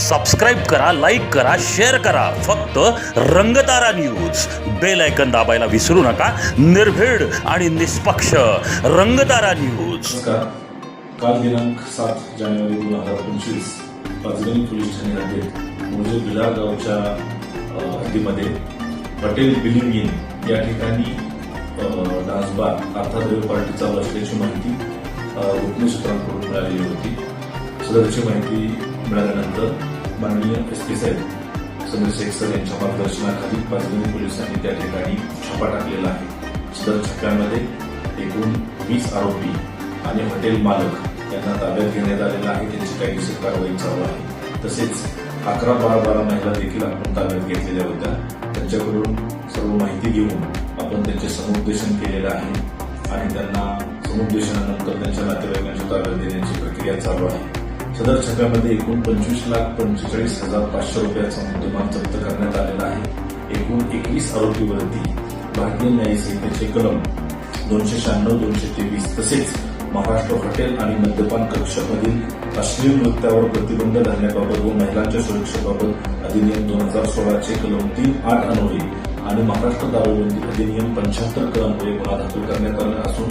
Subscribe करा, like करा, share करा. फक्त रंगतारा न्यूज. बेल आयकन दाबायला विसरू नका. निर्भीड आणि निष्पक्ष रंगतारा न्यूज. नमस्कार. काल दिनांक 7 जानेवारी 2025 पाचगणी पोलीस ठाणे हद्दीत मोजे भिलार गावच्या हद्दीमध्ये हॉटेल बिलिंग इन या ठिकाणी डान्स बार अर्थात रेव पार्टी चालू असल्याची माहिती गोपनीय सूत्रांकडून मिळालेली होती. सदरची माहिती मिळाल्यानंतर माननीय SP साहेब समीर शेख सर यांच्या मार्गदर्शनाखाली पाचगणी पोलिसांनी त्या ठिकाणी छापा टाकलेला आहे. सदर छाप्यामध्ये एकूण 20 आरोपी आणि हॉटेल मालक यांना ताब्यात घेण्यात आलेला आहे. त्यांची कायदेशीर कारवाई चालू आहे. तसेच 11-12 महिला देखील आपण ताब्यात घेतलेल्या होत्या. त्यांच्याकडून सर्व माहिती घेऊन आपण त्यांचे समुपदेशन केलेलं आहे आणि त्यांना समुपदेशनानंतर त्यांच्या नातेवाईकांच्या ताब्यात देण्याची प्रक्रिया चालू आहे. सदर छाप्यामध्ये एकूण 25,45,500 रुपयाचा मुद्देमाल जप्त करण्यात आलेला आहे. एकूण 21 आरोपीवरती भारतीय न्याय संहितेचे कलम 296, 223 तसेच महाराष्ट्र हॉटेल आणि मद्यपान कक्षामधील अश्लील नृत्यावर प्रतिबंध घालण्याबाबत व महिलांच्या सुरक्षेबाबत अधिनियम 2016 चे कलम 3(8) अन्वये आणि महाराष्ट्र दारूबंदी अधिनियम 75 अन्वये गुन्हा दाखल करण्यात आला असून